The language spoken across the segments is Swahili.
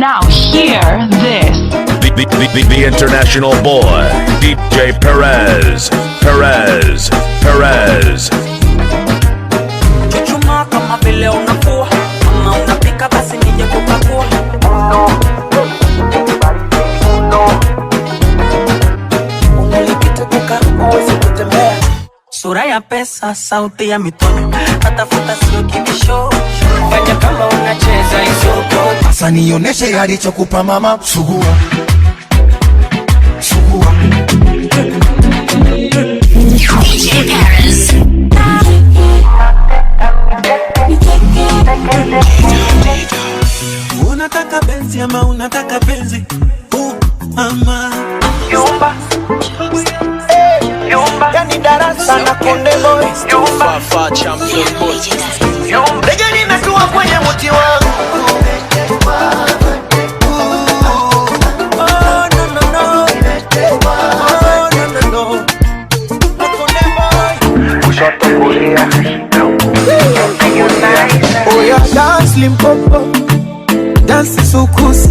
Now hear this. The international boy, DJ Perez. Chuchuma kama vile unafua, kama unapika basi nije kupakua. No, unalikita kuka, uwezi kutembea. Sura ya pesa, sauti ya mitonyo, natafuta sio kibisho. Fanya kama unacheza isoko. Sasa nioneshe alichokupa mama. Sugua DJ Perez. Unataka benzi ama unataka penzi? Ama Yumba yani darasa na Konde Boy. Yumba champion boy. Ndege nimetua kwenye mti wangu. Oh yeah, dance Limpopo, dance Sukusi,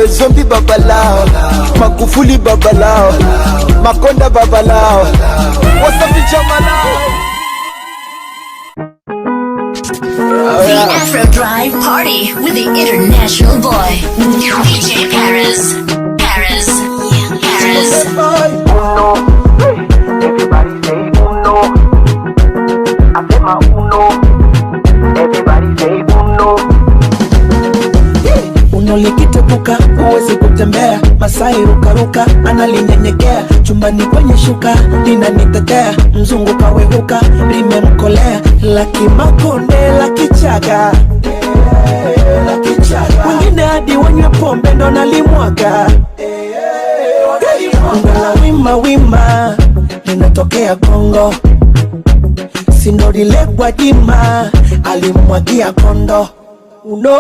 Zombi babalao, Magufuli babalao, Makonda babalao, Wasafi jamalao. The Afro Drive Party with the international boy, DJ Perez. Everybody say uno. I say my uno. Everybody say uno. Uno likitepuka, uwezi kutembea. Masai rukaruka, analinyenyekea. Chumbani kwenye shuka, linanitetea. Mzungu kawehuka, limemkolea. Laki Makonde, laki Chaga. Wengine hadi wanywe pombe ndo nalimwaga. Ngala wima, linatokea Kongo. Sindori Gwajima, alimwagia kondo. Uno,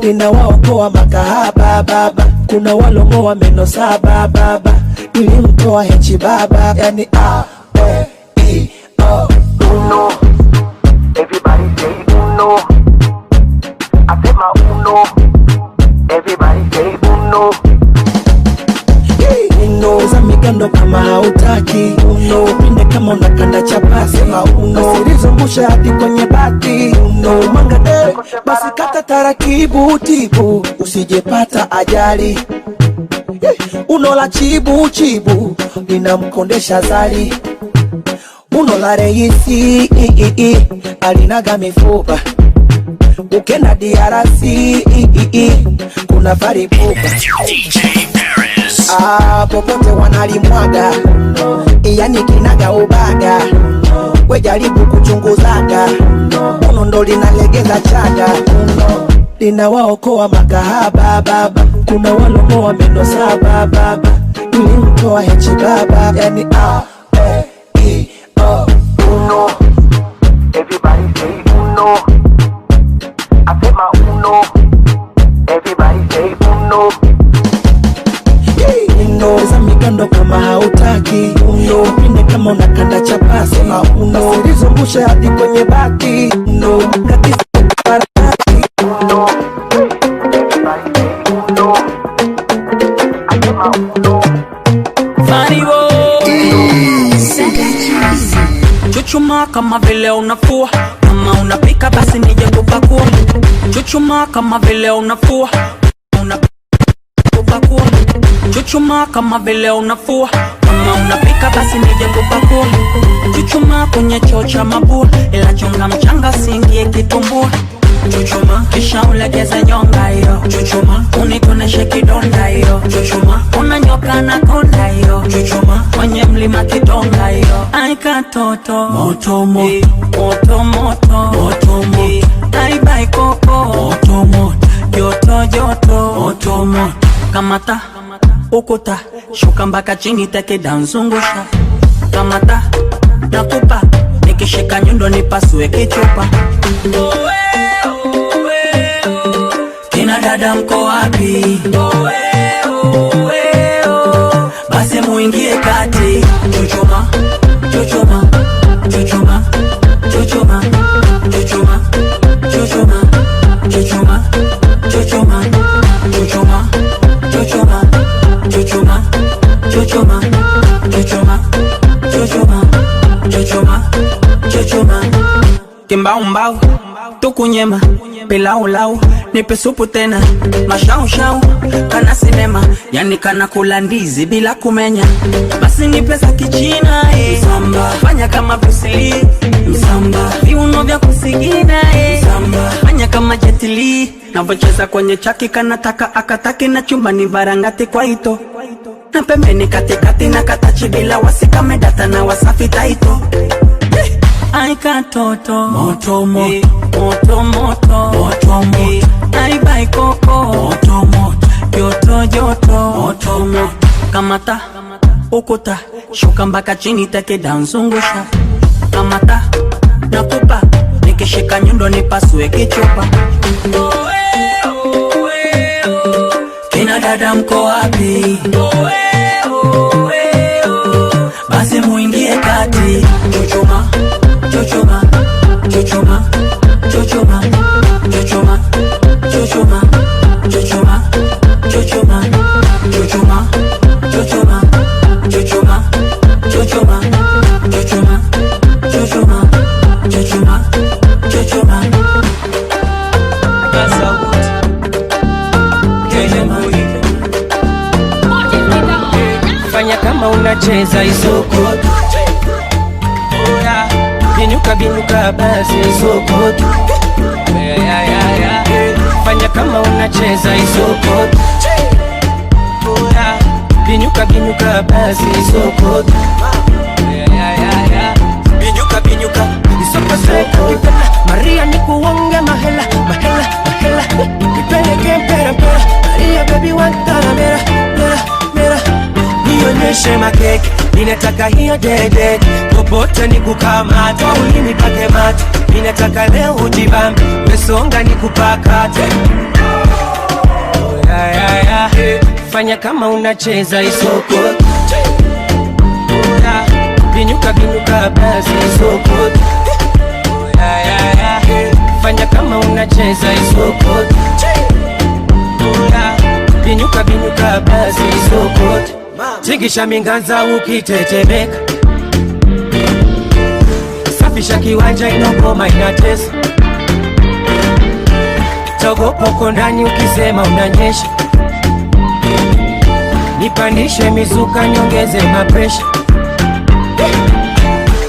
lina waokoa makahaba baba. Kuna walongoa meno saba baba. Nilimtoa hechi baba. Yani uno. Everybody say uno. I say my uno. Everybody say uno. Uno, za migando kama hautaki. Uno, pinde kama unakanda chapasi. Uno, silizungusha hadi kwenye bati. Uno, mangade, basi kata tarakibu tibu. Usijepata ajali. Uno la chibu, linamkondesha zali. Uno la reisi, alinaga mifupa. Ukenda DRC, kuna faripupa. DJ Perez. Popote wanalimwaga, yani kinaga ubaga. Wejaribu kuchunguzaga, uno ndo linalegeza chaga. Uno linawaokoa makahaba baba. Kuna walongoa meno saba baba. Nilimtoa hechi baba. Yani uno. Everybody say uno. I say my uno. Everybody say uno. Uno, za migando kama hautaki. Uno, pinde kama unakanda chapasi. Uno, silizungusha hadi kwenye bati. Uno, katisi parati. Uno, everybody say uno. I say my uno. Funny boy. Chuchuma kama vile unafua, kama unapika basi nije kupakua. Chuchuma kama vile unafua, kupakua. Chuchuma kama vile unafua, kama unapika basi nije kupakua. Chuchuma kwenye choo cha mabua, ila chonga mchanga singie kitumbua. Chuchuma kisha ulegeze nyonga hiyo. Chuchuma unitoneshe kidonda hiyo. Chuchuma unanyoka na konda hiyo. Chuchuma kwenye mlima kidonga hiyo. Aika toto moto moto, moto moto, moto moto. Aibai koko moto moto, joto joto moto moto. Kamata ukuta, shuka mpaka chini teke danzungusha. Kamata nakupa, nikishika nyundo nipasue kichupa. Kina dada mko wapi? Basi muingie kati. Chuchuma, chuchuma, chuchuma, chuchuma, chuchuma, chuchuma. chuchuma. Kimbao mbao, tukunyema, pilau lau, nipe supu tena. Mashau shau, kana sinema, yani kana kula ndizi bila kumenya. Basi nipe za kichina, msamba, fanya kama Bruce Lee, msamba, viuno vya kusigina, msamba, fanya kama Jet Li, navocheza kwenye chaki kanataka akataki na chumbani varangati kwa ito. Na pembeni katikati na katachi bila wasika medata na wasafi taito. Ai katoto moto moto moto moto moto moto. Ai bai koko moto moto joto joto moto moto. Kamata ukuta shuka mpaka chini take down zungusha. Kamata nakupa nikishika nyundo nipasue kichupa. Kina dada mko wapi? Basi muingie kati. Chuchuma chuchuma chuchuma chuchuma chuchuma chuchuma chuchuma chuchuma chuchuma chuchuma chuchuma chuchuma chuchuma chuchuma chuchuma chuchuma. Fanya kama unacheza isoko. Binuka binuka basi isoko. Fanya kama unacheza isoko. Binuka binuka basi isoko. Binuka binuka isoko soko. Maria nikuonge mahela mahela mahela. Nipeleke mpera mpera. Maria baby wantana mera mera mera. Nionyeshe makeke, ninataka hiyo dede. Popote nikukamata, ulimi pake mate. Ninataka leo ujibambe, mesonga nikupakate. Fanya kama unacheza isoko. Binuka binuka basi isoko. Fanya kama unacheza isoko. Binuka binuka basi isoko. Tikisha minganza ukitetemeka. Safisha kiwanja inogoma inatesa. Togopoko ndani ukisema unanyesha. Nipandishe mizuka nyongeze mapresha.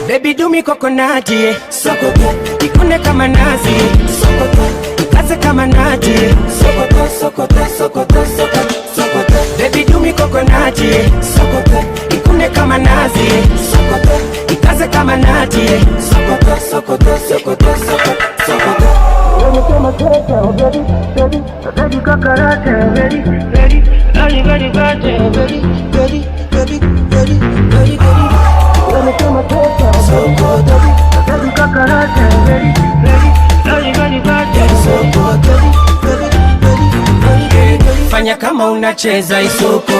Baby do me coconut, yeah. Sokoto, ikune kama nazi. Sokoto, ikaze kama nati. Sokoto, sokoto, sokoto, sokoto, sokoto. Baby do me coconut, yeah. Sokoto, ikune kama nazi. Sokoto, ikaze kama nati. Sokoto, sokoto, sokoto, sokoto, sokoto. Wewe kama kaka, baby, baby, baby kakarate, baby, baby, baby, baby, baby, baby, baby, baby, baby, baby. Wewe kama kaka, so good, baby, kakarate, baby, baby, baby, baby, baby, so good, baby, baby, baby, baby. Fanya kama unacheza isoko.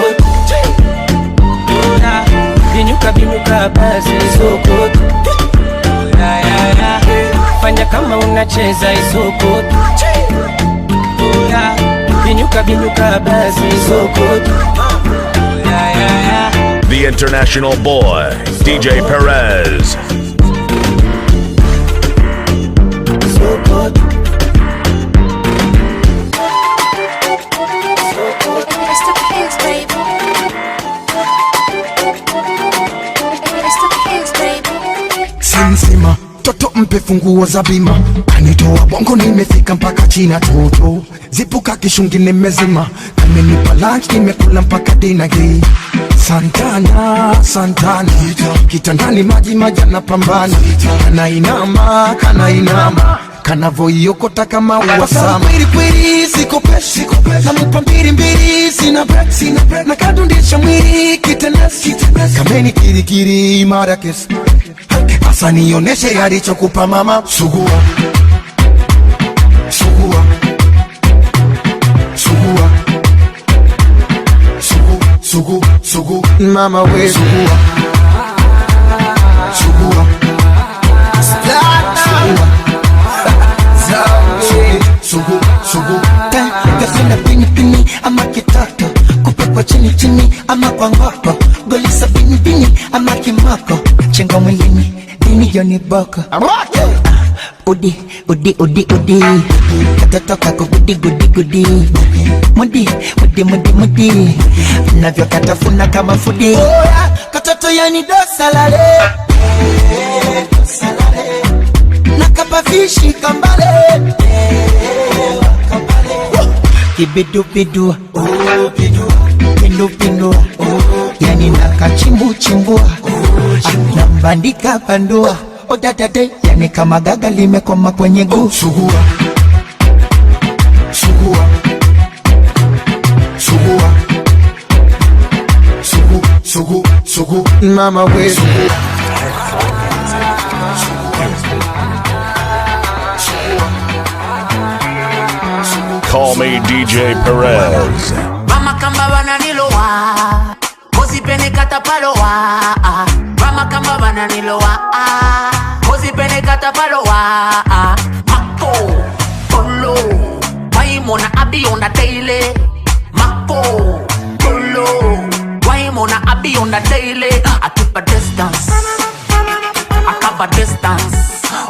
Binuka binuka basi isoko. Fanya kama unacheza isoko. Binuka binuka basi isoko. The international boy, DJ Perez. So good. It's the kids, baby. It's the kids, baby. Sinsima, toto mpe funguo za bima. Kanitoa bongo nimefika mpaka China toto. Zipuka kishungi nimezima. Kamenipa lunch nimekula mpaka dinner hii. Santana, Santana. Kitandani maji majana pambana. Kana inama. Kanavoiokota kama uwasama. Kwiri kwiri siko peshi. Na mupa mbiri mbiri sina break. Na kadundisha mwiri kitenesi. Kameni kiri kiri mara kesi. Asa nioneshe yalichokupa mama. Sugua Sugua Sugua Sugu, sugu, mama we Sugua Sugua Sugu, sugu Gafina pini pini ama kitoko. Kupe kwa chini chini ama kwa ngoko. Golisa bini bini ama kimoko. Chengo mwilini, dini Johnny Boko Udi Katoto kako gudi Mudi Navyo katafuna kama fudi Katoto yani dosalale Nakapafishi kambale Kibidu Pindu Yani nakachimbu Nambandika pandua Odadade yani kama gaga limekoma kwenye guu Sugu Mama we Call me DJ Perez. Mama kamba wananilowa Mozipene katapalowa Mama kamba wananilowa Mozipene katapalowa Mako Polo Waimona abi on the daily Mako Polo Waimona abi on the daily I keep a distance I cover distance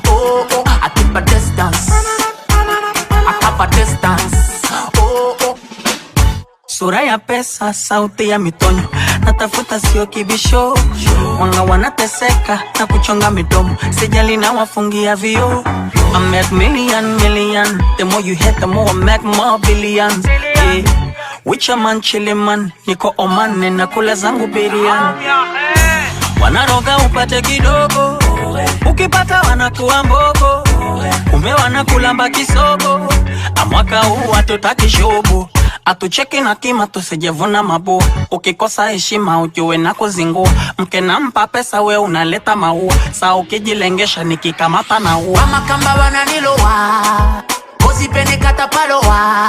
Oh I keep a distance I cover distance Sura ya pesa, sauti ya mitonyo Natafuta sio kibisho Wanga wanateseka na kuchonga midomo Sijali na wafungia vio I make million The more you hit the more I make more billions yeah. Wicha man chili man Niko Oman na kula zangu biriani Wanaroga upate kidogo Ukipata wanakuwa mbogo Ume wanakulamba kisogo Amwaka huu hatutaki shobo Atucheki na kima tusijevuna mabua Ukikosa heshima ujue na kuzingua Mke nampa pesa we unaleta maua Saa ukijilengesha nikikamata na ua Mama kamba wananilowa Mozipene katapalowa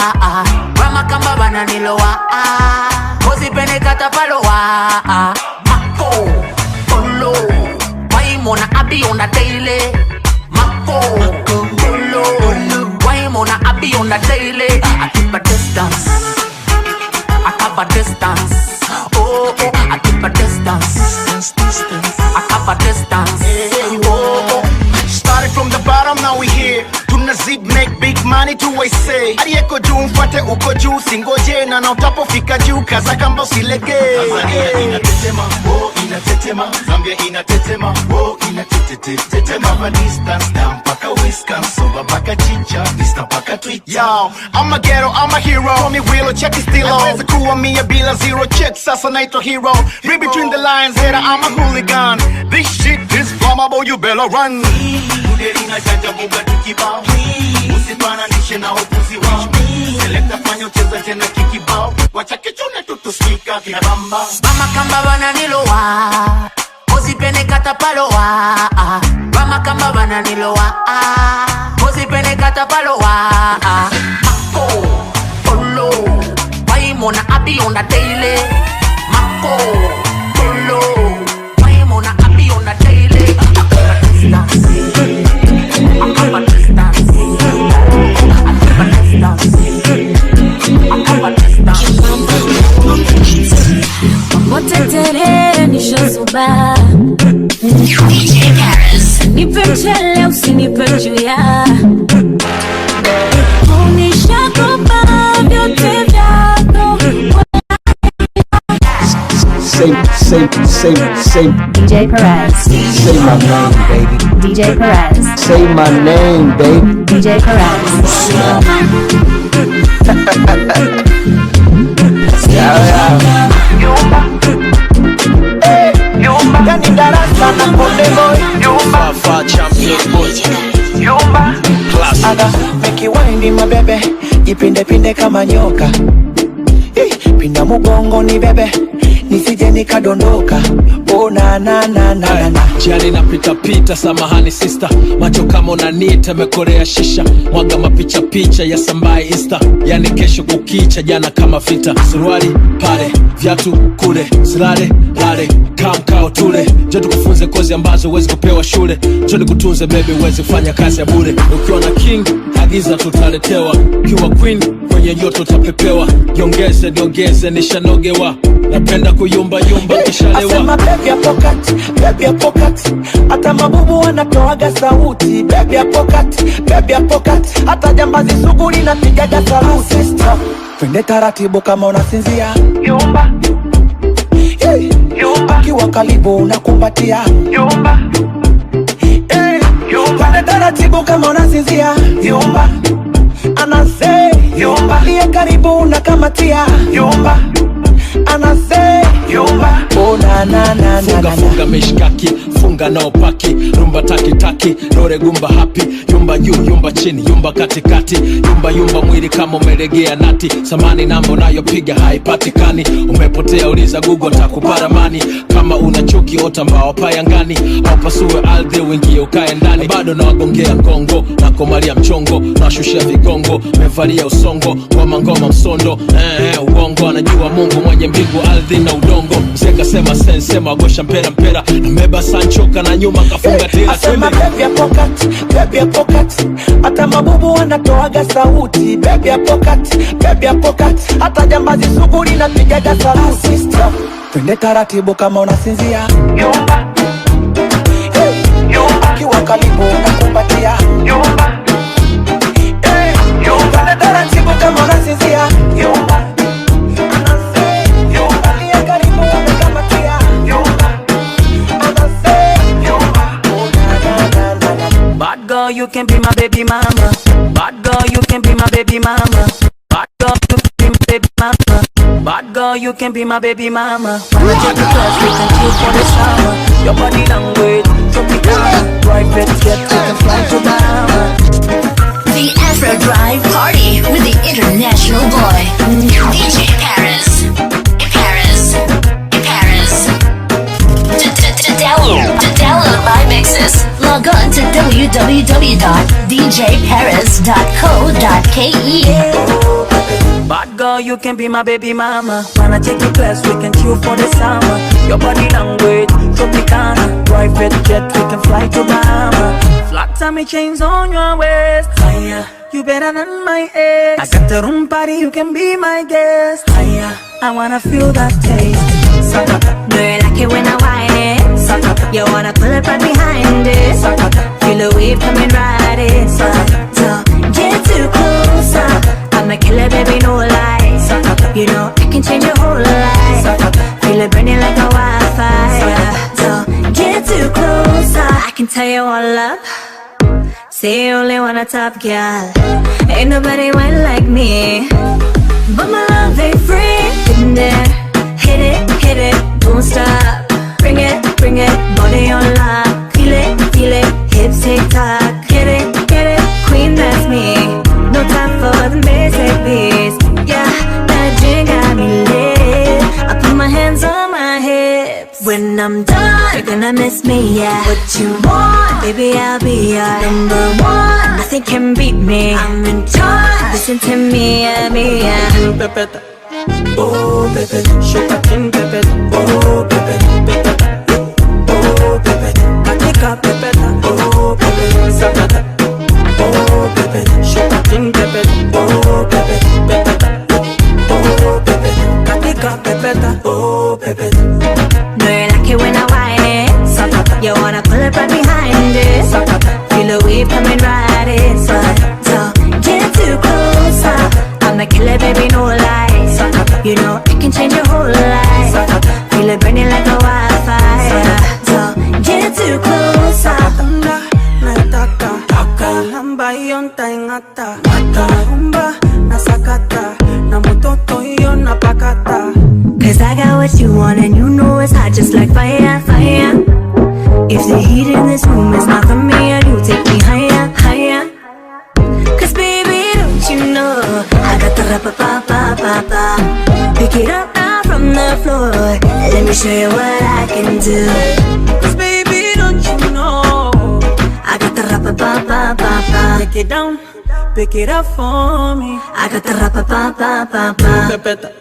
Mama kamba wananilowa Mozipene katapalowa Mako Polo Waimona abi on the daily Mako Polo Waimona abi on the daily I keep a distance I cover distance Oh I keep a distance I cover distance Oh Started from the bottom, now we here. Tuna zip, make big money to I say. Aliyeko juu mfuate uko juu, singoje na utapofika juu kaza kamba usilege. Tanzania inatetema, oh inatetema. Zambia inatetema, oh inatetema. Cover distance, down paka Wisconsin, paka Chicha, vista paka Twitter. Yo, I'm a ghetto, I'm a hero. Call me Willow, check it still on. Naweza kuwa mia bila zero check, sasa naitwa hero. Read between the lines, hater, I'm a hooligan. This shit is flammable, you better run. Uderina janja buga tukibao Usipananishe na upuzi wao Selecta fanya ucheza tena kikibao Wacha kichune tutuspika kinabamba Mama kamba wananilowa Mozipene katapalowa Mama kamba wananilowa Mozipene katapalowa Mako Polo Waimona abi on the daily Mako Polo Waimona abi on the daily Motetere nishozuba Nipe mchele usinipe juya Unishakopa vyote vyako Say DJ Perez. Say my name, baby. DJ Perez. Say my name, baby. DJ Perez. Yani darasa na konde boy Aga meki windi mabebe Jipinde pinde kama nyoka Pinda mugongo ni bebe Nisije nikadondoka Oh na na na na na Jiani na pita pita samahani sister Macho kama unanita mekorea shisha Mwaga mapicha picha ya sambai insta Yani kesho kukicha jana kama vita Suruali pale, viatu kule Silale, lale, kamkao tule Jodu kufunze kozi ambazo uwezi kupewa shule Jodu kutunze baby uwezi kufanya kazi ya bure Ukiwa na king, agiza tutaletewa Ukiwa queen, kwenye joto tapepewa Niongeze, nishanogewa Napenda kuyumba yumba kishalewa baby ya pocket, baby ya pocket. Hata mabubu wanatoaga sauti, baby ya pocket, baby ya pocket. Hata jambazi sugu linapigaga saluti. Sister, twende taratibu kama unasinzia. Yumba, hey. Yumba, akiwa karibu unakumbatia. Yumba, hey. Yumba, twende taratibu kama unasinzia. Yumba, anase. Yumba, liye karibu unakamatia. Yumba, anase. Yumba, oh na na na na. Funga funga mishkaki, funga na opaki. Rumba taki taki, dore gumba happy. Yumba juu, yumba chini, yumba katikati. Yumba yumba mwili kama umelegea nati. Samani namba unayopiga haipatikani. Umepotea uliza Google takuparamani. Kama una chuki ota mbao payangani. Au pasue ardhi uingie ukae ndani. Bado na wagongea ngongo, na komalia mchongo. Na shushia vigongo, mevalia usongo. Ngoma ngoma msondo, uongo. Anajua Mungu mwenye mbingu ardhi na udongo. Mseka sema sensema agosha mpera mpera. Na meba sanchoka na nyuma kafunga tira. Asema baby ya pocket, baby ya pocket. Hata mabubu wanatoaga sauti, baby ya pocket, baby ya pocket. Hata jambazi sugu linapigaga saluti. Sister, twende taratibu kama unasinzia. Yumba, hey. Yumba, akiwa karibu unakumbatia. Yumba, hey. Yumba, twende taratibu kama unasinzia. Yumba, anase. Yumba, liye karibu unakamatia. Yumba, anase. Yumba, oh na na na na. Bad girl, you can be my baby mama. Bad girl, you can be my baby mama. Bad girl, you can be my baby mama. Bad girl, you can be my baby mama. Wanna take the class, we can chill for the summer. Your body language, tropical. Private jet, we can fly to Bahama. The Afro Drive Party with the international boy, DJ Paris. Paris. Paris. To download my mixes, log on to www.djparis.co.ke. Bad girl, you can be my baby mama. Wanna take your class, we can chill for the summer. Your body language, Tropicana. Private jet, we can fly to Bahama. Flat tummy chains on your waist. Higher, you better than my ex. I got the room party, you can be my guest. Higher, I wanna feel that taste. Sakata, Do you like it when I whine it? sakata, You wanna pull it right behind it? sakata. Feel the wave coming right in. So get too close. I'ma kill it, baby, no lies. You know I can change your whole life. Feel it burning like a wildfire. So get too close. I can tell you all up. Say you only want a top girl. Ain't nobody went like me. But my love ain't free. In there, hit it, don't stop. Bring it, body on lock. Feel it, hips tick tock. Get it, queen, that's me. No time for the basic beats. Yeah, that drink got me lit. I put my hands on my hips. When I'm done, you're gonna miss me, yeah. What you want, baby, I'll be your number one. Nothing can beat me, I'm in charge. Listen to me, yeah, me, yeah. Pepeta, oh Pepe, shake a chin Pepeta, oh Pepe, Pepeta, oh Pepe, Katika Pepeta, oh Pepe, Sakata, oh Pepe, shake a chin Pepeta, oh Pepe, Pepeta, oh Pepe, Katika Pepeta, oh Pepe. No, you like it when I whine it. Sakata, You wanna pull it right behind it. Sakata, Feel the wave coming right in. So get too close. I'ma kill it, baby, no lies. You know I can change your whole life. Feel it burning like a wildfire. So get too close. Tanda, nataka, lamba yonta ingata, rumba, nasakata, na mutoto iyo napakata. Cause I got what you want and you know it's hot just like fire, fire. If the heat in this room is not for me, and you take me higher, higher. Cause baby, don't you know I got the ra-pa-pa-pa-pa-pa. Pick it up now from the floor. Let me show you what I can do. Cause baby, don't you know I got the ra-pa-pa-pa-pa-pa. Take it down, pick it up for me. I got the ra-pa-pa-pa-pa-pa. Pepeta,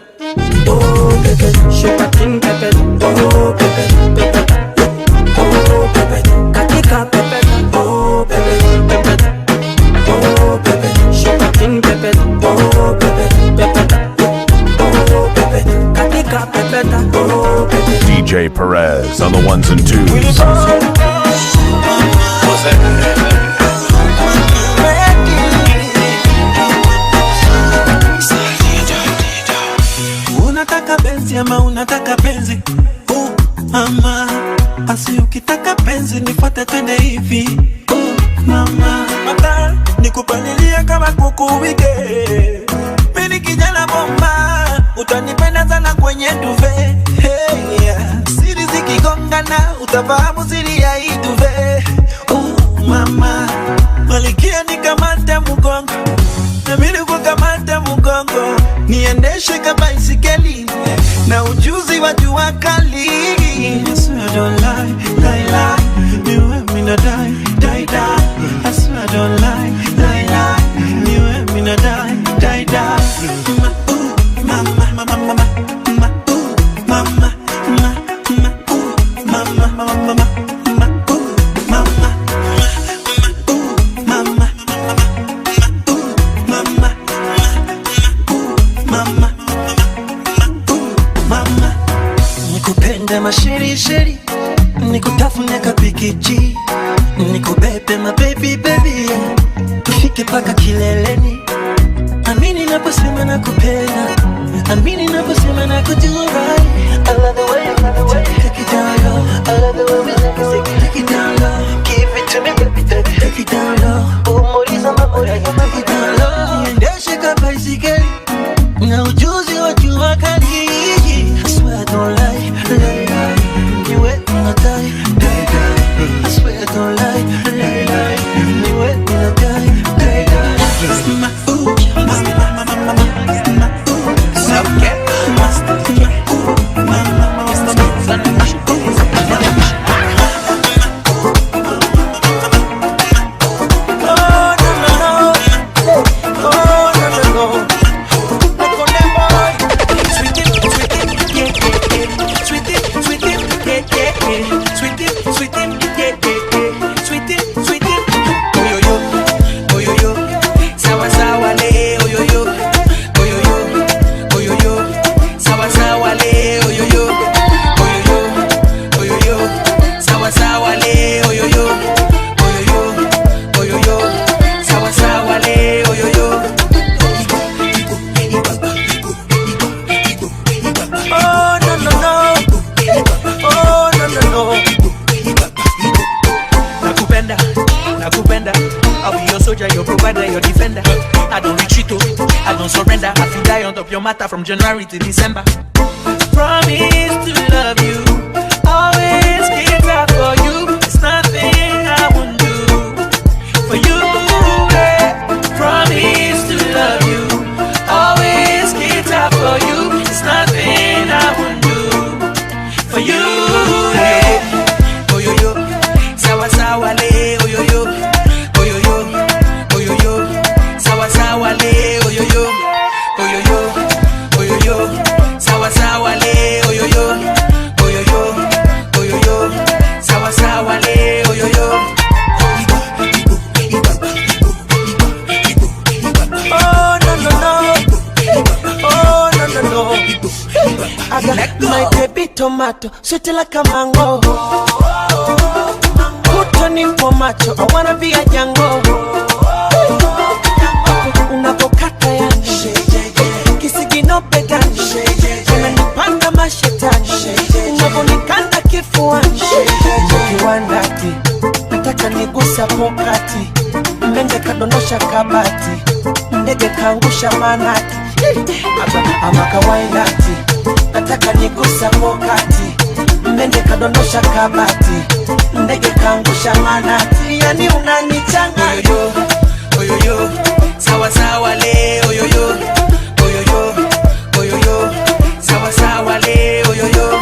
oh Pepe, shake a chin Pepeta, oh Pepe, Pepeta, oh Pepe, Katika Pepeta, oh Pepe, Pepeta, oh Pepe, shake a chin Pepeta, oh Pepe, Pepeta, oh Pepe, Katika Pepeta, oh Pepe. DJ DJ Perez on the ones and twos. Unataka penzi ama unataka penzi? Mama, asi ukitaka penzi nifuate twende hivi. Mama, mata nikupalilia kama kuku wige. Mimi kijana bomba, utanipenda sana kwenye duve. Hey, yeah. Siri zikigongana, utafahamu siri ya hii duve. Mama, malikia nikamate mgongo, na mimi kukamata mgongo, niendeshe kama baisikeli na ujuzi wa jua kali. I swear I don't lie, lie, lie. You and me no die, die, die. I swear I don't lie, lie, lie. You and me no die, die, die. Mama, mama, mama, mama, mama, mama, mama, mama, mama. Mashiri shiri, nikutafune kapikiji, nikubebe my baby baby, tufike paka kileleni. Amini naposema nakupenda, amini naposema nakujua right. I love the way you take it down low. I love the way we take it down low. Give it to me baby, take it down low. Umoriza mamora, take it down low. Niendeshe kama baisikeli na ujuzi wa jua kali. I swear I don't lie, lie, lie. You ain't gonna die, die, die. I swear I don't lie, lie, lie. You ain't gonna die, die, die. My ooh, my ooh, so get matter from January to December. Promise to love you, always give that for you. It's nothing I won't do for you. Promise to love you, always give that for you. It's nothing I won't do for you. Oh yo yo, sawa sawa le. Oh yo yo, oh yo yo, oh yo yo, sawa sawa le. Oh yo yo, oh yo yo. Sawa sawa le, oh yo yo, oh yo yo, oh yo yo, sawa sawa le, oh yo yo. Oh no no no, oh no no no. I got my baby tomato, sweet like a mango. Put on in for macho, I wanna be a Django. Unapokata yani, kisigino pegani, unanipanda mashetani, unavonikanda kifuani. Kiwandati, nataka nigusa pokati, mende kadonosha kabati, ndege kaangusha manati. Ama kawainati, nataka nigusa pokati, mende kadonosha kabati, ndege kaangusha manati. Yani unanichanga oh yo yo, sawa sawa le, oh yo yo, oh yo yo, oh yo yo, sawa sawa le, oh yo yo.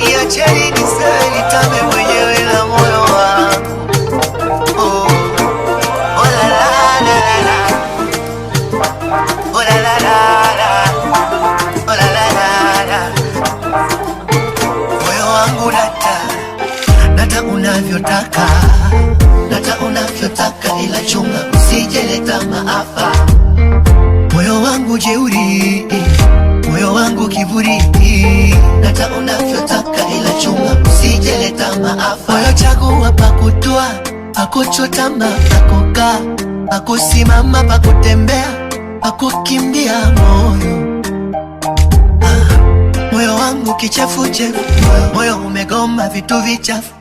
Iacheni nisali tame mwenyewe na moyo wangu. Oh la la la la la, oh la la la. pakuchotama, pakukaa, pakusimama, pakutembea, pakukimbia moyo. Moyo wangu kichefuchefu, moyo umegoma vitu vichafu,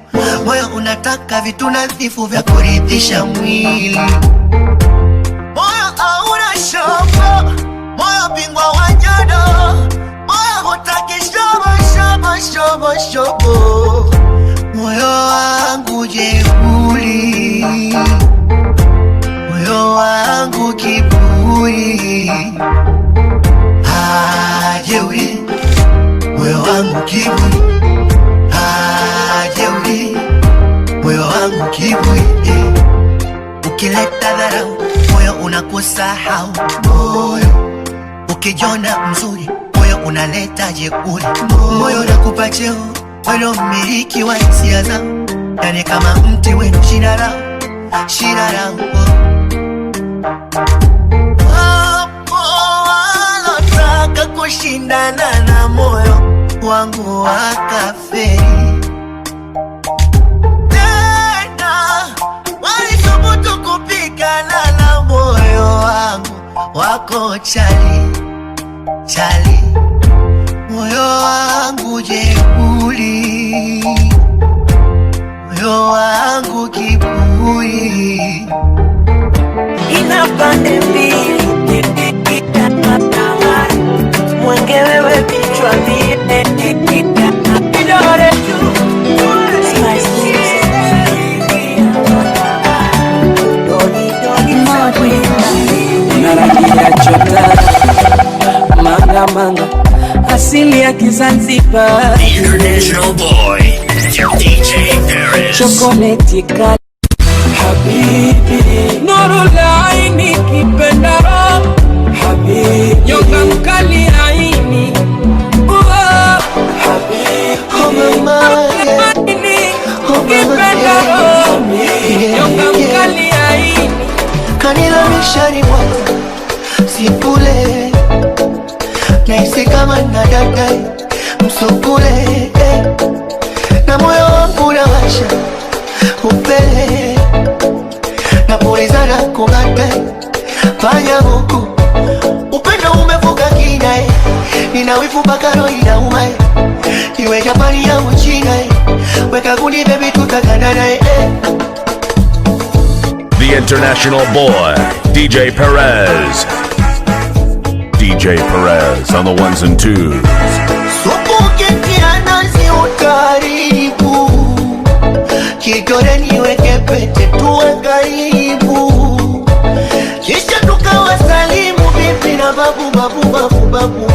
moyo unataka vitu nadhifu vya kuridhisha mwili. Moyo hauna shobo, moyo bingwa wa jodo, moyo hutaki shobo, shobo, shobo, shobo. Moyo wangu jeuri, moyo wangu kiburi, jeuri, moyo wangu kiburi, jeuri, moyo wangu kiburi. Ukileta dharau, moyo unakusahau. Moyo ukijona mzuri, moyo unaleta jeuri. Moyo unakupa cheo, moyo mmiliki wa hisia zangu, yani kama mti wenu shina lao, shina lao. Wapo walotaka kushindana na moyo wangu wakafeli, tena walisubutu kupigana na moyo wangu, wako chali, chali. Moyo wangu jeuri, moyo wangu kiburi. Ina pande mbili, mwenge wewe kichwa vidole tu. Unarangia chota manga manga, asili ya Kizanzibar. The International Boy, DJ Paris. Chocolate kali habibi, nuru laini kipendaro habibi, nyonga mkali aini habibi, mama kipendaro nyonga mkali aini. Kanila mishani mwangu sipule, naisi kama nadadai msukule, na moyo wangu nawasha upele, napulizana kumate fanya huku. Upendo umevuka kina, ninawifu bakaro inauma, iwe Japani ya Uchina, weka kundi baby tutakandana. The International Boy, DJ Perez. DJ Perez on the ones and twos. Supu ketia nazi utaribu, kidole niweke pete tuwe karibu, kisha tukawasalimu bibi na babu, babu, babu, babu.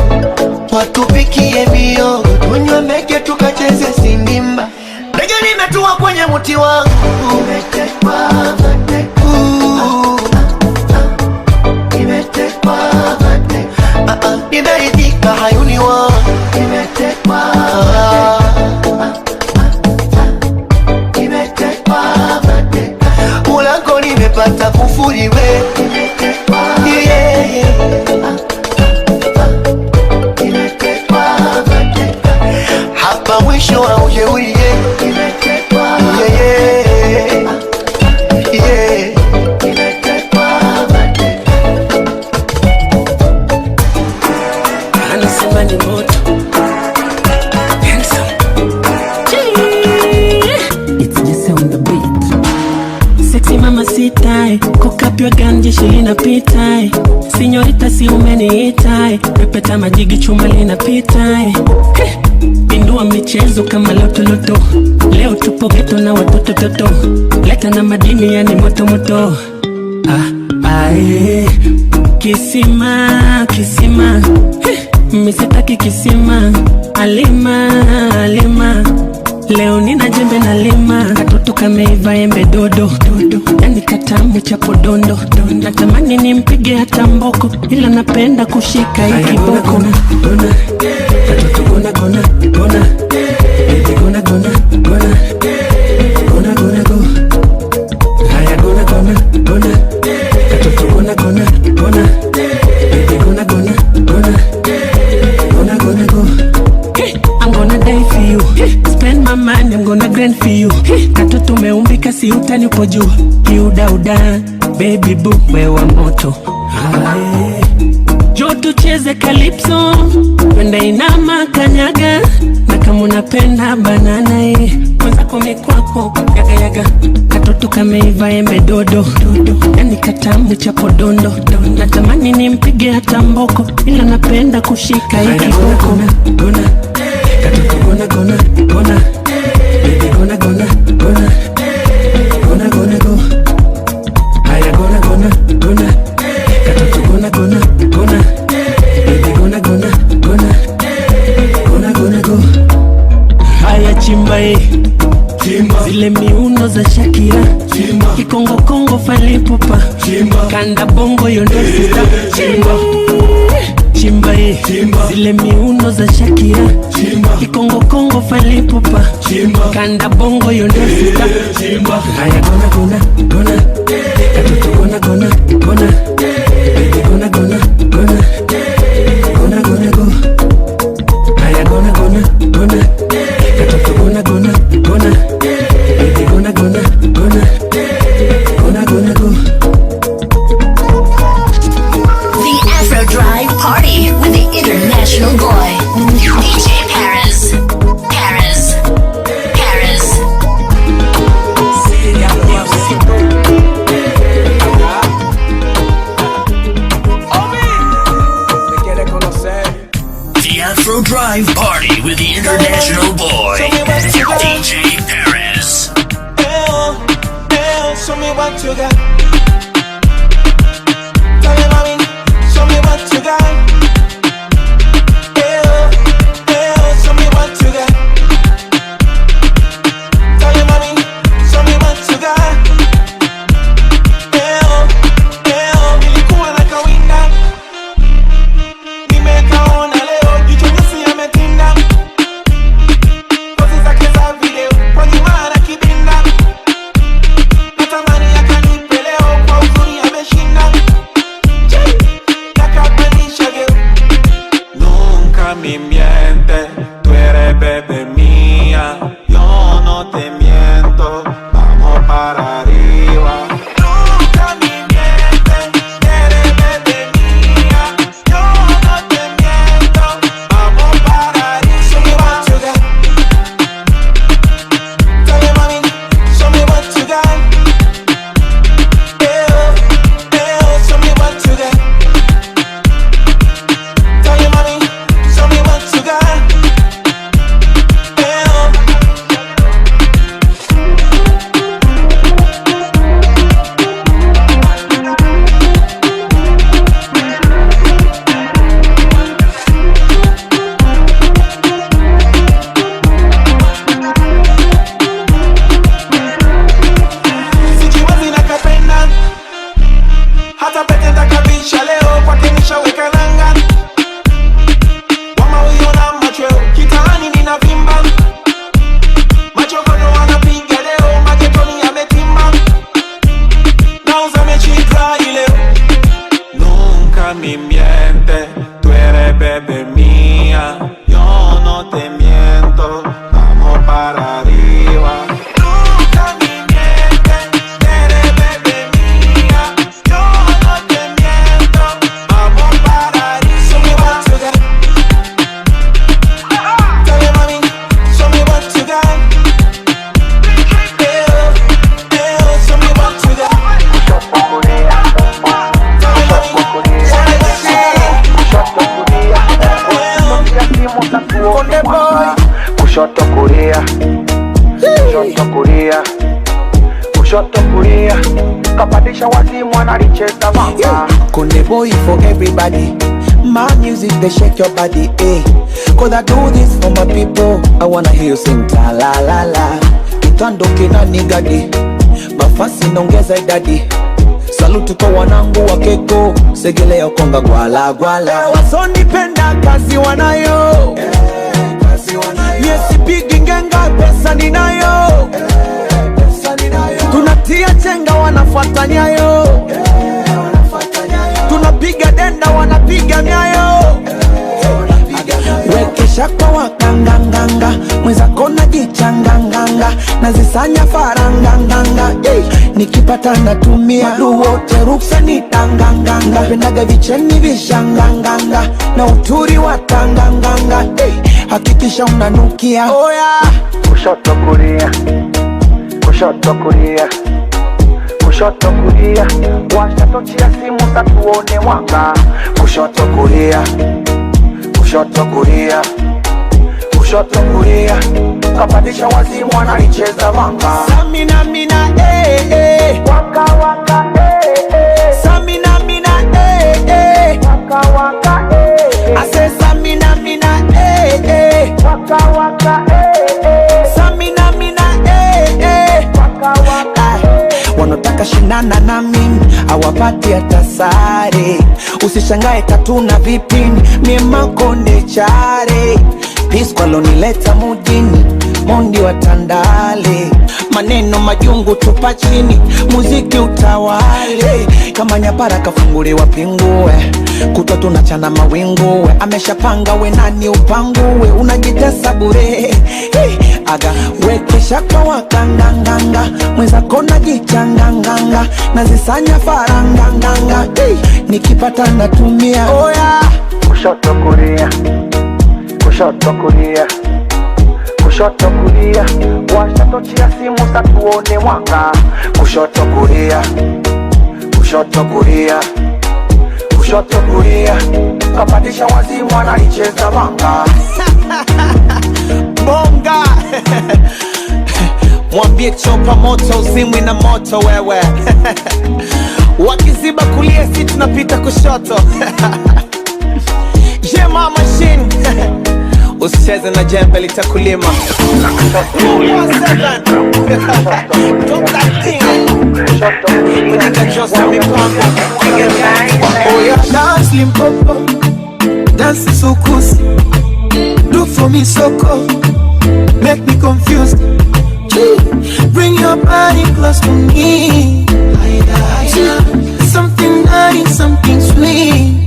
Watupikie miogo, tunywe meke tukacheze sindimba. Ndege nimetua kwenye mti wangu, umetekwa mateka, nimetekwa mateka, nimeridhika hayuni wangu, nimetekwa nimetekwa mateka, ulango nimepata kufuri we, nimetekwa nimetekwa mateka, hapa mwisho wa ujeuri nimetekwa nimetekwa mateka. Anasema ni moto handsome, it's just on the beat. Sexy mama sitai, cock up your gun, jeshi linapita. Sinyorita si umeniita, pepeta majigi chuma linapita. Pindua michezo kama loto loto, leo tupo geto na watoto toto, leta na madini yani moto moto. Kisima kisima, misitaki kisima, alima alima, leo nina jembe na lima, katoto kameiva embe dodo dodo, yani katamu cha podondo, natamani nimpige hata mboko, ila napenda kushika hiki boko. Katoto gona gona gona, baby gona gona gona, gona gona go, haya gona gona gona, katoto gona gona gona, baby gona gona gona, gonna go. Hey, I'm gonna die for you. Hey, spend my money, I'm gonna grind for you. Hey, katoto umeumbika ukitaka si utanipojua kiudauda baby boo wewe moto jo tucheze calypso twende inama kanyaga na kama unapenda banana kwanza kome kwako yaga yaga katoto kameiva embe dodo yani katamu cha podondo natamani nimpige hata mboko ila napenda kushika hiki gona katoto gona baby gona go haya gona katoto gona baby gona go haya chimba zile miuno za Shakira kikongo kongo falipupa kanda bongo yondo sita chimba zile miuno za Shakira kikongo kongo falipupa kanda bongo yondo sita haya gona katoto gona baby gona go haya gona katoto gona baby gona go The Afro Drive Party with the international boy, DJ Perez. The Afro Drive Party with the international boy, DJ Perez. Show me what you got. Tell me, mommy, show me what you got. Show me what you got. Tell me, mommy, show me what you got. Nilikuwa na kawinda, nimekaona leo, jichonyesi yametinda. Pozi zake za video, kwa nyuma anakibinda. Natamani akanipe leo, kwa uzuri ameshinda. Nakapanisha geu. Nunca me miente, tú eres bebé mía. Yo no te miento, vamos para arriba. Nunca me miente, eres bebé mía. Yo no te miento, vamos para arriba. Show me what you got. Tell me, mommy, show me what you got. Show me what you got. Tell me, mommy, show me what you got. Sijiwezi nakapenda, hata pete ndakabisha leo kwake nishaweka nanga. Wama huyo na machweo, kitaani ninavimba. Machokono wanapiga leo, magetoni yametimba. Nauza mechi dry leo. Nunca me miente, tú eres bebé mía. Yo no te miento, vamos para arriba. Nunca me miente, eres bebé mía. Yo no te miento, vamos para arriba. Show me what you got. Tell me, mommy, show me what you got. Show me what you got. Tell me, mommy, show me what you got. Kushoto kulia, kushoto kulia, kapandisha wazimu analicheza mama. Konde boy for everybody. My music they shake your body, eh? Cause I do this for my people. I wanna hear you sing ta la la la. Kitando kina nigadi, mafasi nongeza idadi. Saluti kwa wanangu wa keko, segelea konga gwala gwala. Wasonipenda kazi wanayo, yesipigi ngenga pesa ninayo. Tunatia chenga wanafuata nyayo, tunapiga denda wanapiga nyayo. Wekesha kwa wakanganganga, mweza kona gichanganganga nazisanya faranganganga nikipata natumia duwote ruksa ni tanganganga pendaga vicheni vishanganganga na uturi wa tanganganga hakikisha unanukia kushoto kulia, kushoto kulia, kushoto kulia, washa tochi ya simu tatuone wanga. Kushoto kulia, kushoto kulia, kushoto kulia, kapandisha wazimu wanalicheza wanga. Samina mina waka waka Samina mina waka waka ase samina mina waka waka samina mina waka waka wanotaka shindana na mimi hawapati hata sare. Usishangae katuna vipini mie makonde chare piskwalo nileta mujini mondi wa Tandale maneno majungu tupa chini muziki utawale kama nyapara kafunguliwa pingue kutwa tunachana mawinguwe ameshapanga we nani upanguwe unajitesa bure aga wekesha kwa wakanganganga mweza kona jichanganganga nazisanya faranganganga nikipata natumia kushoto kulia, kushoto kulia, kushoto kulia, washa tochi ya simu tatuone wanga. Kushoto kulia, kushoto kulia, kushoto kulia, kapandisha wazimu wanalicheza wanga. Bonga mwambie chopa moto uzimwi na moto wewe wakiziba kulia si tunapita kushoto Jema machine usicheze na jembe litakulima Dance Limpopo, dance Sokusi, do for me Soko, make me confused. Bring your body close to me. Something nice, something sweet.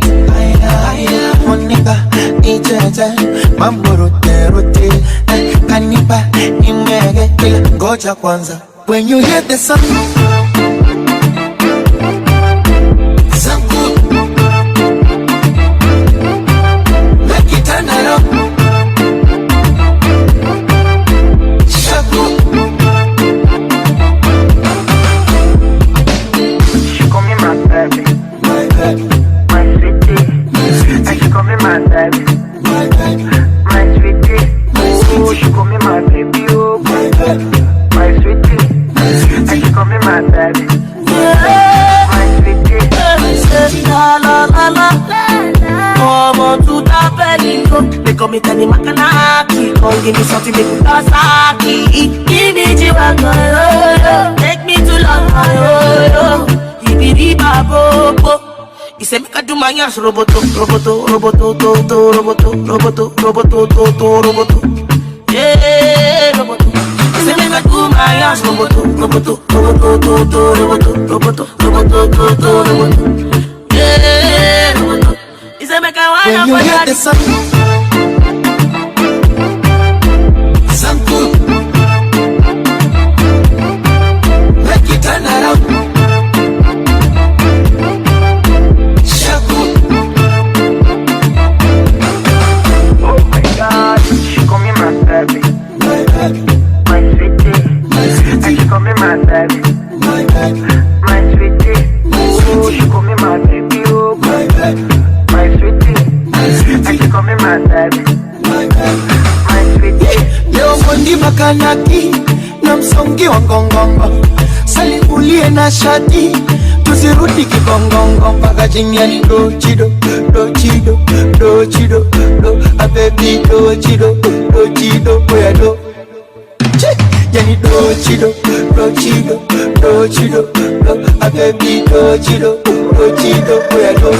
Monica, ijeje, mambo rote rote, kanipa imege, ngoja kwanza. When you hear the sound, make it turn around. She call me my baby, my baby, my sweetie, and she call me my baby, my baby, my sweetie, oh she call me my baby, oh my baby, my sweetie, and she call me my baby, my sweetie, la la la la Como tu da pelito Le come tani makanaki Come give me something make me Kawasaki Give me Chihuahua Take me to love my yo Ibidi babobo He say make I do my ass roboto Roboto, roboto, to, roboto Roboto, roboto, to, roboto Yeah, roboto He say make I do my ass roboto Roboto, roboto, to, roboto Roboto, roboto, to, roboto Yeah, roboto He say make I wind up when you hear the sound, sample, make it turn around. Shaku. oh my God, she call me my baby, My baby, my sweetie, my sweetie, and she call me my baby, my baby, my sweetie, my oh sweetie, she call me my baby, oh my baby, my sweetie, my and sweetie, she call me my baby, my baby. my sweetie. Leo mondi makanaki na msongi wa ngongongo, salibulie na shati, tusirudi kigongongo mpaka chini ya do chido, do chido, do chido, do a baby do chido, do chido, oya do. Yani do chido, do chido, do chido, do a baby do chido, do chido, oya do.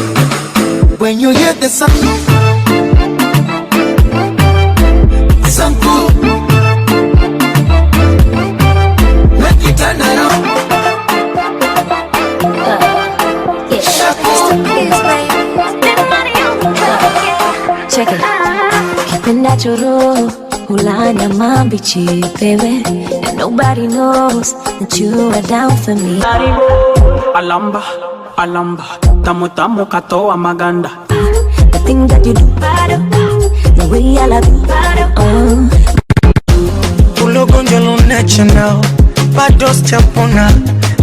When you hear the sound, sample, make it turn around. Check it. Keeping natural, Hulana mambichi, baby. And nobody knows that you are down for me. Alamba, alamba, tamu tamu katoa maganda. The thing that you do, the way I love you, Ulogonjwa lunacha nao, bado sijapona.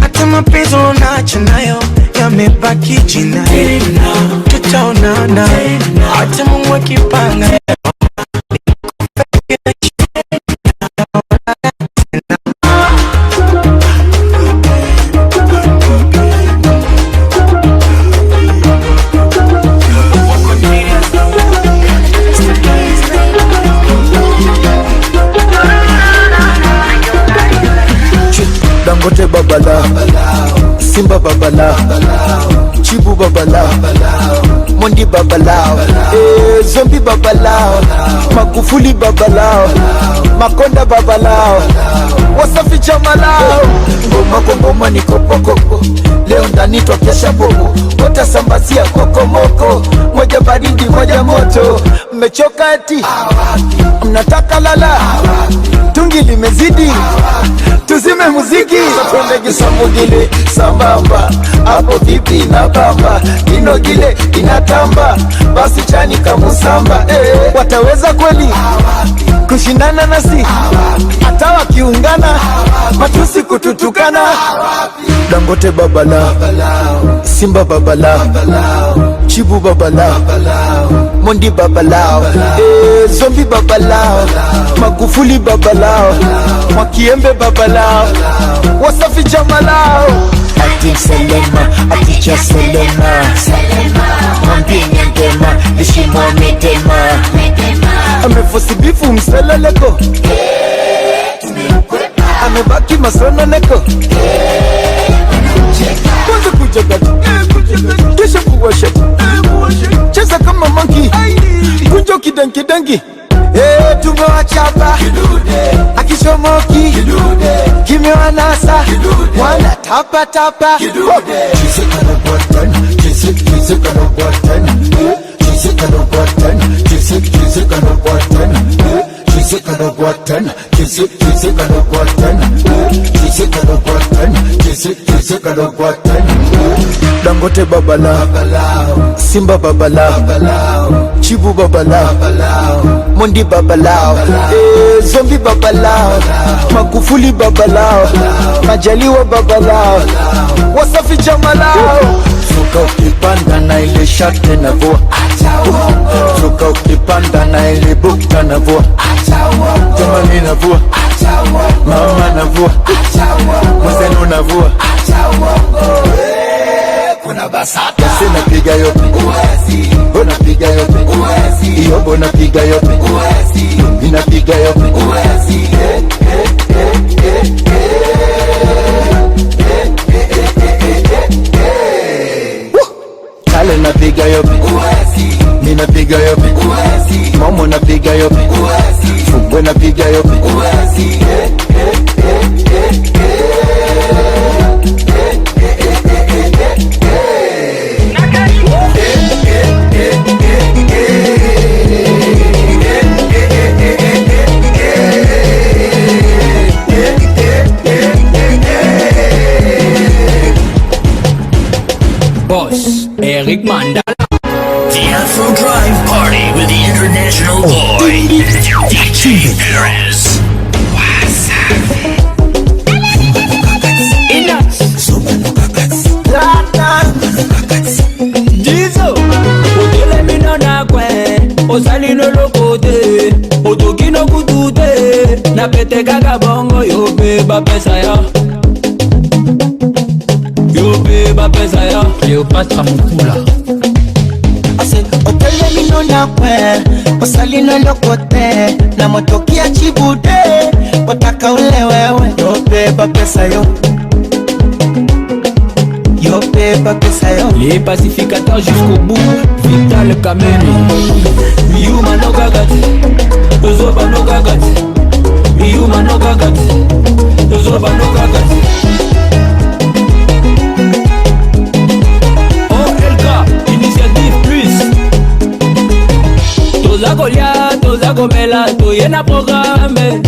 Hata mapenzi unacha nayo, yamebaki jina. Tutaonana, hata Mungu akipanga. Dangote babala, Simba babala, Chibu babala, Mondi babala, Zombi babala, Magufuli babala, Makonda babala, Wasafi jamalao. Ngoma kwa ngoma ni kopo kopo, leo ndani twakesha bobo, wote sambazia koko moko, moja baridi moja moto. Mmechoka eti, mnataka lala, tungi limezidi, tuzime muziki. Twende gisamugile sambamba, hapo vipi na bamba, inogile inatamba, basi chani kamusamba. Wataweza kweli kushindana nasi, hata wakiungana matusi kututukana. Dangote babala, Simba babala, Chibu babala, Mondi babala, Zombi babala, Magufuli babala, Mwakiembe babala, Wasafi jamalao. Ati Selema, ati cha Selema, Mwambie ngema, lishimo medema, amefosi bifu mseleleko, amebaki masono neko. Kwanza kuja gati, kisha kuwasha, cheza kama monkey, kunjo kidangi. Tumewachapa akishomoki, kimewanasa wana tapa tapa. Chise kano button, chise kano button, chise kano button, chise kano button, chise kano button, chise kano button, chise kano button, chise kano button. Dangote babala, Simba babala, Chibu babala, Mondi babala, Zombi babala, Magufuli babala, Majaliwa babala, Wasafi jamalao. Suka ukipanda na ile shate na vua, suka ukipanda na ile bukta na vua, jamani na vua, mama na vua, mzenu na vua. Kuna basata sina piga yope uwezi, bona piga yope uwezi, iyo bona piga yope uwezi, ina piga yope uwezi. Kale na piga yope uwezi, mina piga yope uwezi, momo na piga yope uwezi, fungwe na piga yope uwezi. Boss, Eric Mandala. The Afro Drive Party with the International Boy, DJ Perez. Jizo, odele mina na kwe, osali no lokote, otoki no kutute, na pete kaka bongo yo pe ba pesa ya. Pesa ya Cleopatra Mukula. Ase otele mino na kwe, osali no lokote, na motoki ya chibude, wataka ule wewe. Yope ba pesa yo, yope ba pesa yo. Les pacificateurs jusqu'au bout, Vital Kameni. Yuma no gagati, Zoba no gagati, Yuma no gagati, Zoba no gagati. toza kolia, toza komela, toyena programme.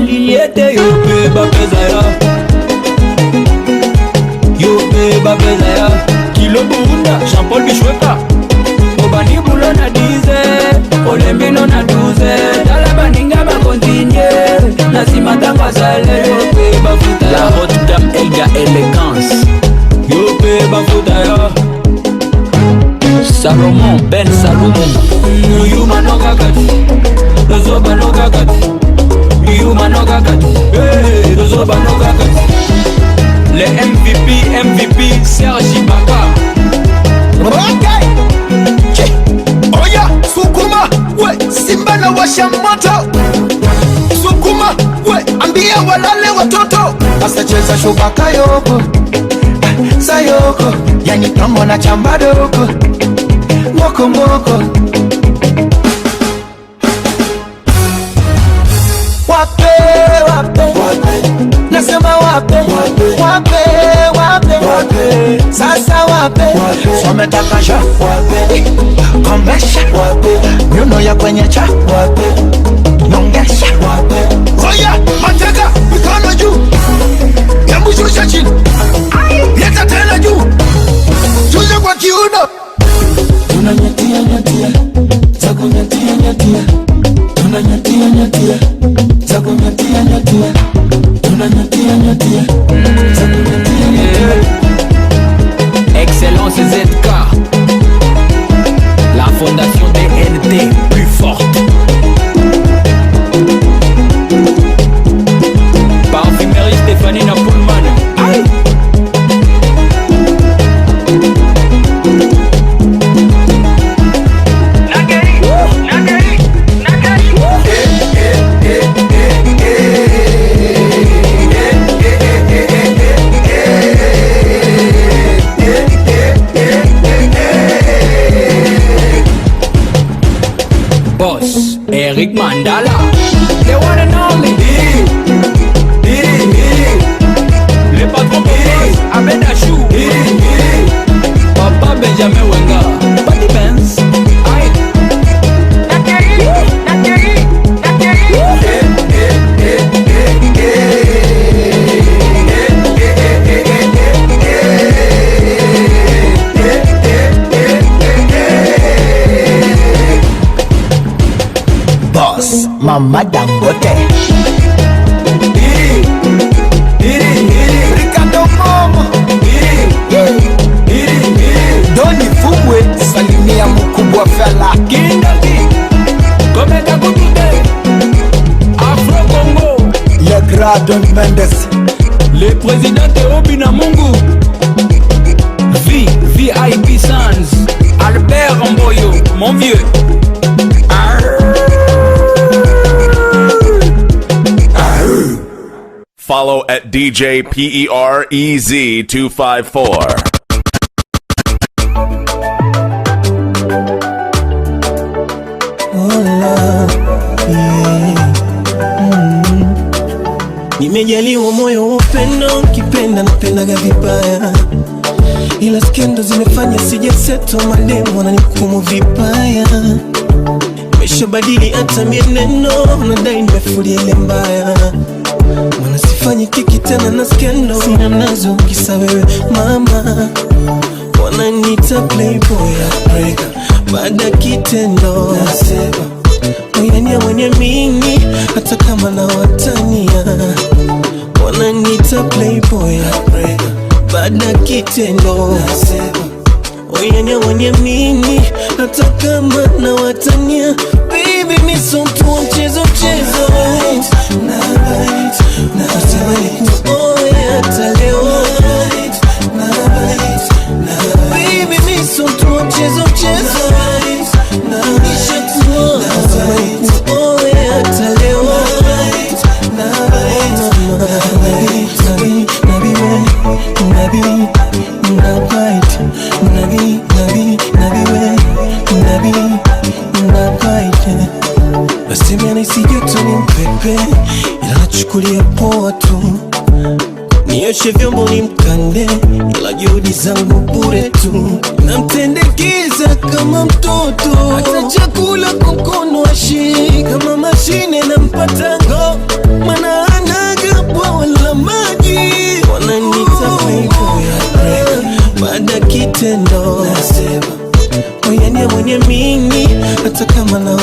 Liliete, yo pe bapeza ya. Yo pe bapeza ya. Kilo Burunda, Jean-Paul Bichweka. Obani bulo na 10, olembino na 12. Dala baninga ba continue, nasima tanga sale. Yo pe bafuta ya. La haute gamme Elga Elegance. Yo pe bafuta ya. Salomon, Ben Salomon. Yuma no kakati, Dozoba no kakati. Yuma no kakati, hey, Dozoba no kakati. Les MVP, Serge Ibaka. Okay. Oya, sukuma, we, Simba na washa moto. Sukuma, we, ambia walale watoto. Asa cheza shubaka yoko, sayoko, yani tombo na chamba doko. Moko moko. Wape, nasema wape. Sasa wape, sometaka sha wape, komesha wape, nyuno ya kwenye cha wape, nongesha wape. Oya, mateka, mikono juu, yambushusha chini, yeta tena juu, tuja kwa kiuno. Tunanyatia, zaku nyatia, tunanyatia, zaku nyatia, tunanyatia, zaku nyatia. Excellence ZK, la fondation DNT plus forte. Parfumerie Stéphanie Napoulman. Aïe. Boss, Eric Mandala, they wanna know me. Le patron Boss, Ahmed Achou, Papa Benjamin Wenga, Patty Benz. Boss, Mama Dangote. Ricardo Momo. Doni Fumwe, salimia mkubwa fela. Kindaki, Komeka Kutude, Afro Congo, Le Grand Don Mendes, le président Théobi Namungu, VIP Sans, Albert Mboyo, mon vieux. Follow at DJ PEREZ 254. Nimejaliwa moyo wa upendo, kipenda napendaga vibaya, ila skendo zimefanya sijaseto, mademu wananihukumu vibaya. Nimeshabadili hata mienendo, nadai nimefulia ile mbaya. Mwana sifanyi kiki tena na skendo, sina nazo kisa wewe mama. Wananiita playboy heartbreaker, baada kitendo nasema oyania mwenye mimi, hata kama na watania. Wananiita playboy heartbreaker, baada kitendo nasema oyania mwenye mimi, hata kama na watania. Baby mi so mtu wa mchezo nasema nikuoe hata leo. Baby mi so mtu wa mchezo nasema nikuoe hata leo. Nasema nisi joto ni mpepe, ila nachukulia poa tu. Nioshe vyombo ni mkande, ila juhudi zangu bure tu. Namtendekeza kama kama mtoto, hata chakula kwa mkono ashiki, kama mashine na mpatango, mana anaga bwawa la maji. Wananita playboy, baada kitendo nasema oyania mwenye mimi, hata kama na